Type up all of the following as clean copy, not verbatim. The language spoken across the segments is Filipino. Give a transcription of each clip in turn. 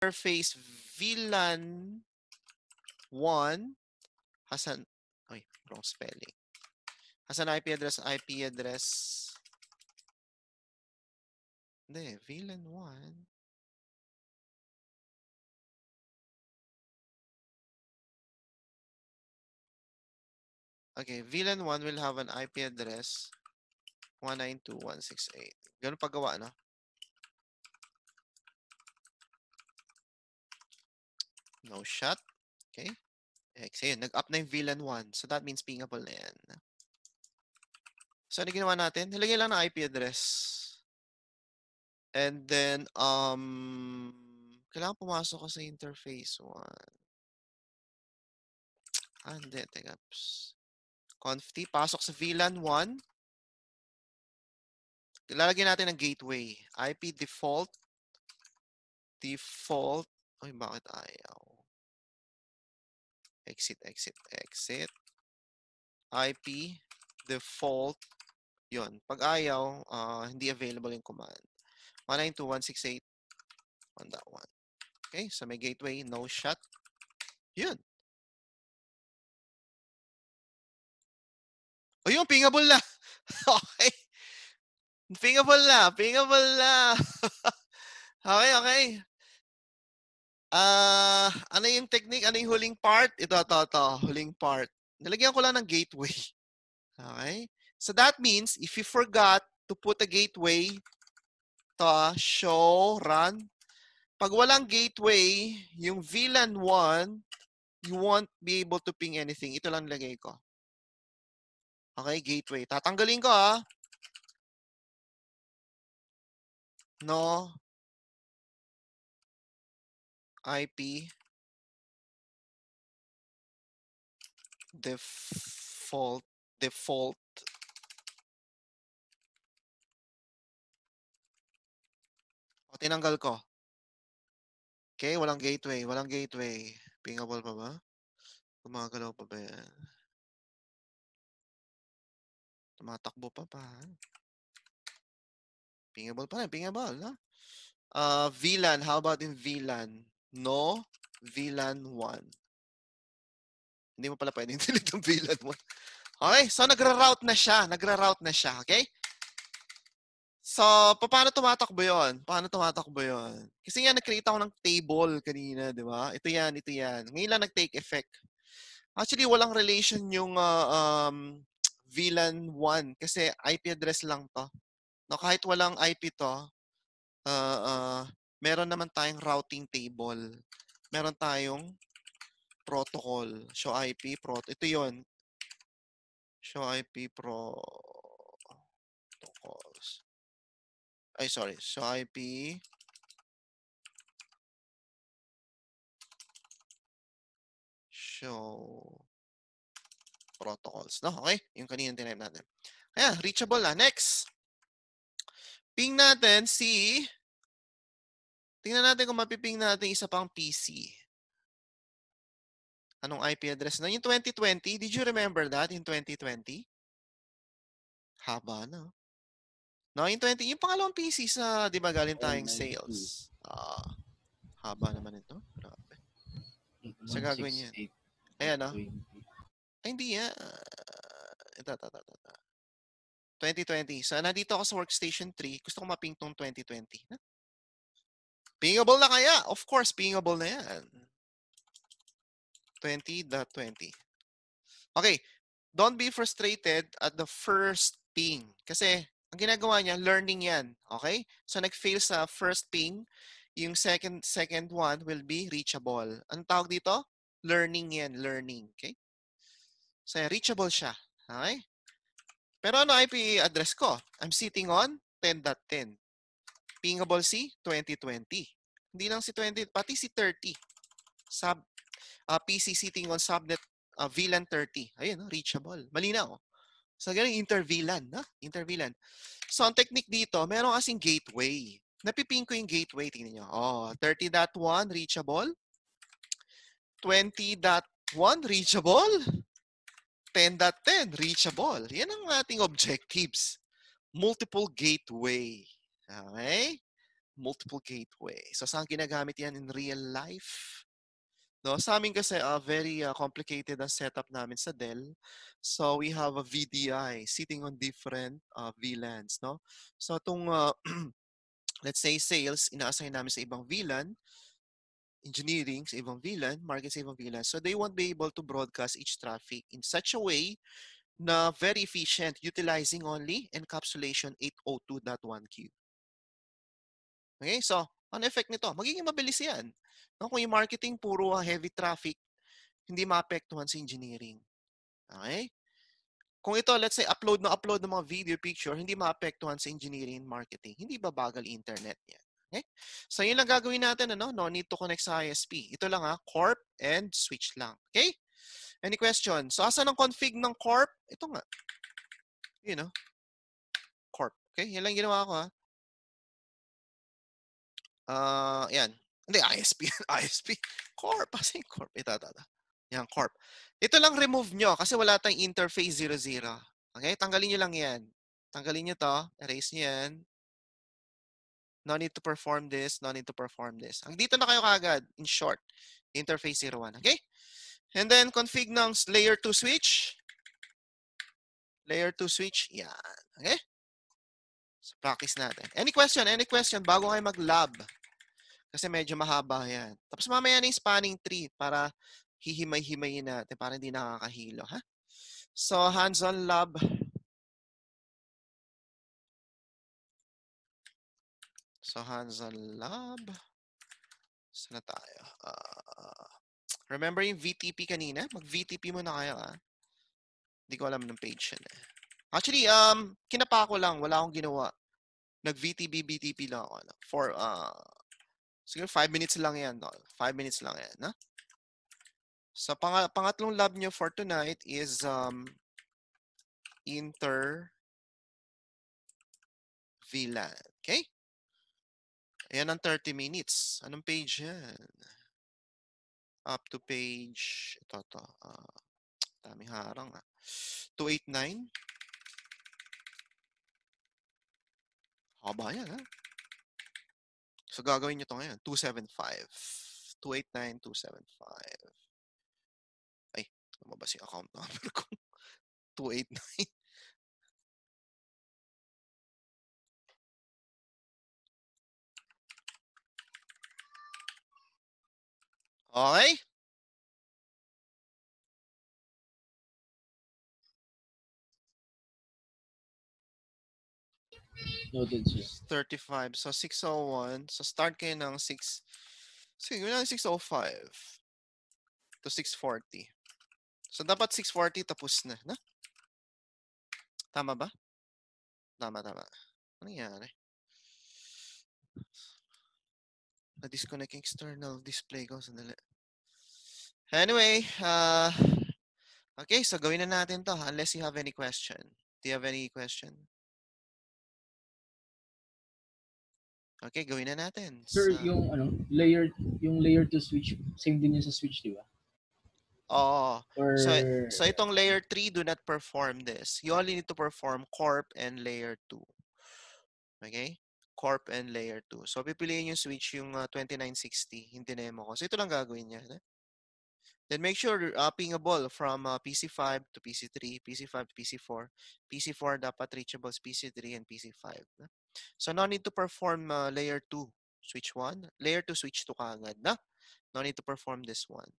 interface VLAN 1 has an, wrong spelling. Has an IP address, hindi, VLAN 1. Okay, VLAN 1 will have an IP address 192.168. Ganun paggawa, no? No shot. Okay. Ayun, nag-up na yung VLAN 1. So that means pingable na yan. So ano ginawa natin? Nilagay lang ng IP address. And then, kailangan pumasok ko sa interface 1. Hindi. Teka. Conft, pasok sa VLAN 1. Lalagyan natin ng gateway. IP default. Ay, bakit ayaw? Exit. IP default. Yun. Pag ayaw, hindi available yung command. 192.168.1.1. Okay, so may gateway, no shot. Yun. O yun, pingable na. Okay. Pingable na. Okay. Ano yung technique? Ano yung huling part? Ito. Huling part. Nilagyan ko lang ng gateway. Okay? So that means, if you forgot to put a gateway, show, run. Pag walang gateway, yung VLAN 1, you won't be able to ping anything. Ito lang nilagay ko. Okay, gateway. Tatanggalin ko, No IP default. O, tinanggal ko. Okay, walang gateway. Pingable pa ba? Gumagalaw pa ba yan? Tumatakbo pa ba? Pingable pa rin. Pingable, no? VLAN. How about in VLAN? No VLAN 1. Hindi mo pala pwedeng delete yung VLAN 1. Okay, so nagra-route na siya. Okay? So, paano tumatakbo yun? Kasi nga, nag-create ako ng table kanina, di ba? Ito yan. Ngayon lang nag-take effect. Actually, walang relation yung VLAN 1 kasi IP address lang to. No, kahit walang IP to, meron naman tayong routing table. Meron tayong protocol. Show IP, ito yon. Show IP protocols. Show IP show protocols. No? Okay? Yung kanina tinayin natin. Ayan, reachable na. Next. Ping natin tingnan natin kung mapiping natin isa pang PC. Anong IP address na? Yung 2020, did you remember that in 2020? Haba na. No, yung 20, yung pangalawang PC sa, di ba, galing tayong sales. Haba naman ito. Grabe. Sa gagawin yan. Ayan, no? Ay, hindi yan. Ito. 2020. So, nandito ako sa workstation 3. Gusto ko maping tong 2020. Pingable na kaya? Of course, pingable na yan. 20.20. Okay. Don't be frustrated at the first ping. Kasi, ang ginagawa niya, learning yan. Okay? So, nag-fail sa first ping. Yung second one will be reachable. Anong tawag dito? Learning yan. Okay? So, reachable siya. Okay? Pero ano IP address ko? I'm sitting on 10.10. Pingable si 2020. Hindi lang si 20, pati si 30. PC sitting on subnet VLAN 30. Ayun, reachable. Malinaw. So, ganun, inter-VLAN. So, ang technique dito, meron kasing gateway. Napiping ko yung gateway. Tingnan nyo. 30.1, reachable. 20.1, reachable. 10.10, reachable. Yan ang ating objectives. Multiple gateway. Okay? multiple gateway. So saan ginagamit yan in real life? No, sa amin kasi very complicated ang setup namin sa Dell. So we have a VDI sitting on different VLANs, no? So itong let's say sales, ina-assign namin sa ibang VLAN, engineering sa ibang VLAN, market sa ibang VLAN. So they won't be able to broadcast each traffic in such a way na very efficient, utilizing only encapsulation 802.1q. Okay, so ano effect nito? Magiging mabilis yan. No, kung yung marketing puro heavy traffic, hindi maapektuhan sa engineering. Okay? Kung ito, let's say, upload ng mga video, picture, hindi maapektuhan sa engineering and marketing. Hindi babagal internet niya. Okay? So, yun lang gagawin natin, ano? No need to connect sa ISP. Ito lang, corp and switch lang. Okay? Any question? So, asan ang config ng corp? Ito nga. You know, corp. Okay? Yan lang ginawa ko, ha? Yan. Hindi, ISP. ISP. Corp. Kasi corp. Ito. Yan, corp. Ito lang remove nyo kasi wala tayong interface 00. Okay? Tanggalin nyo lang yan. Tanggalin nyo to. Erase nyo yan. No need to perform this. No need to perform this. Ang dito na kayo kagad. In short, interface 01. Okay? And then, config ng layer 2 switch. Layer 2 switch. Yan. Okay? So, practice natin. Any question? Any question? Bago kayo mag-lab. Kasi medyo mahaba yan. Tapos mamaya na yung spanning tree para hihimay-himayin natin para hindi nakakahilo. Ha? So, hands-on lab. So, hands-on lab. Saan na tayo? Remember yung VTP kanina? Mag-VTP muna kayo, ha? Hindi ko alam ng page yan, eh. Actually, kinapa ko lang. Wala akong ginawa. BTP lang ako. For, siguro 5 minutes lang yan. 5 minutes lang yan, ha? So, pangatlong lab nyo for tonight is inter VLAN. Okay? Ayan ang 30 minutes. Anong page yan? Up to page, ito. Daming harang, 289. Haba yan, ha? So, gagawin nyo ito ngayon. 275. 289, 275. Ay, lumabas yung account number ko. 289. Okay? Noted, sir. 35. So, 601. So, start kayo ng 6. Sige, na 605 to 640. So, dapat 640 tapos na. Na? Tama ba? Tama. Ano nangyari? Na-disconnect yung external display ko. Sandali. Anyway, okay, so gawin na natin to unless you have any question. Do you have any question? Okay, gawin na natin. Sir, yung layer 2 switch, same din yung sa switch, di ba? Oo. Or So itong layer 3 do not perform this. You only need to perform corp and layer 2. Okay? Corp and layer 2. So pipiliin yung switch yung 2960, yung dinemo ko. So ito lang gagawin niya. Then make sure pingable from PC5 to PC3, PC5 to PC4. PC4 dapat reachable sa PC3 and PC5. So no need to perform layer 2 switch 1. Layer 2 switch 2 kaagad. Na? No need to perform this one.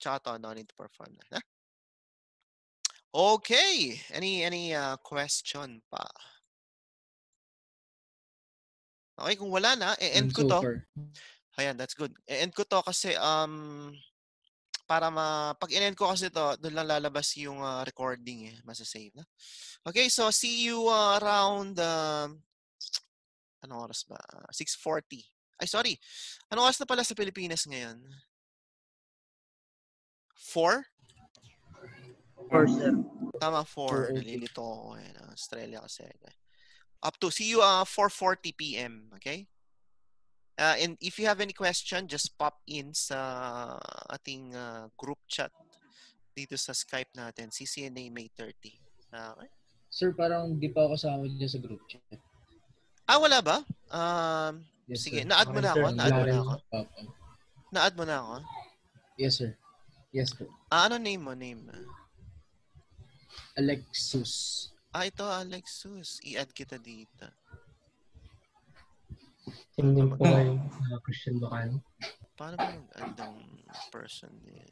Tsaka to, no need to perform na. Okay. Any question pa? Okay, kung wala na, e-end ko so to. far. Ayan, that's good. E-end ko to kasi para pag in-end ko kasi to, doon lang lalabas yung recording eh, masasave na. Okay, so see you around anong oras ba? 6:40. Ay, sorry. Anong oras na pala sa Pilipinas ngayon? 4? 4, sir. Tama, 4. 4:02. Nalilito ako eh. Australia kasi. Up to, see you 4:40 p.m. Okay? And if you have any question, just pop in sa ating group chat dito sa Skype natin, CCNA May 30. Okay? Sir, parang di pa ako kasama dyan sa group chat. Wala ba? Yes, Sige, sir. na-add mo Okay, na sir. ako? Na-add Wala mo na rin ako? po. Opo. Na-add mo na ako? Yes, sir. Yes, po. Ano name mo? Name? Alexus. Ito, Alexus. I-add kita dito. Same din Tama. po kayo, Christian Bacano. Paano ba mag-add ng person niya?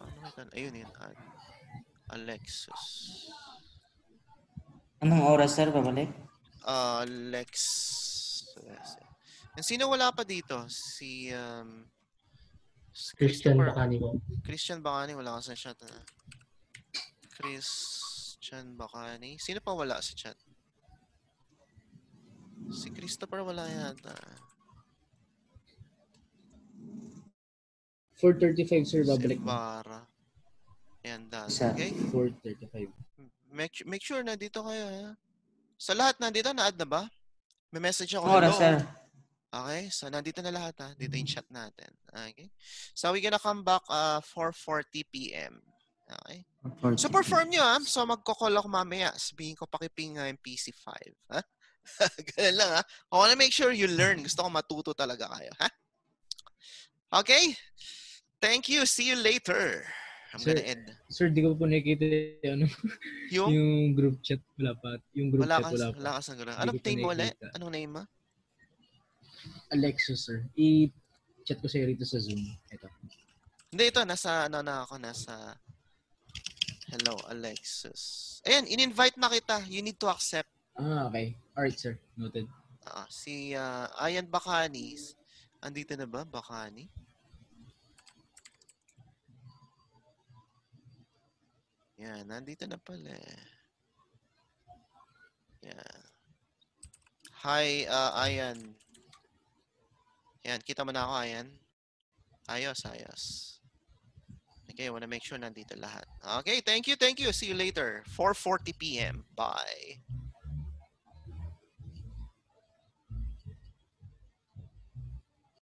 Paano kita? Ayun yun, add. Alexus. Anong oras, sir, babalik? Alexus. Sino wala pa dito? Si Christian Christopher. Bacani po. Christian Bacani, wala ka sa chat. Christian Bacani. Sino pa wala sa chat? Si Christopher wala yata. 4:35, sir, babalik Si na. Bara. Ayan, done. Sir. Okay? 4:35. Make sure na dito kayo. Ha? Sa lahat nandito, na-add na ba? May message ako. Anong oras, Hello. sir? Okay, so nandito na lahat ha. Dito yung chat natin. Okay. So we're gonna come back 4:40 p.m. Okay. So perform nyo ha. So magko-call ako mamaya. Sabihin ko pakiping yung PC5. Ha? Ganun lang ha. I wanna make sure you learn. Gusto ko matuto talaga kayo. Ha? Okay? Thank you. See you later. I'm Sir, gonna end. Sir, di ko po nakikita yung group chat. Wala pa. Yung group chat wala pa. Wala ka sa gano'n. Hindi Anong ko pa name mo ulit? nakikita. Anong name mo? Alexus, sir. I-chat ko sa'yo rito sa Zoom. Ito. Hindi, ito. Nasa, ano na ako, nasa, hello, Alexis. Ayan, in-invite na kita. You need to accept. Okay. Alright, sir. Noted. Si Ayan Bacani. Andito na ba, Bacani? Yan, nandito na pala. Yan. Hi, Ayan. Yan, kita mo na ako, Ayan. Ayos. Okay, I wanna make sure nandito lahat. Okay, thank you. See you later. 4:40 p.m. Bye.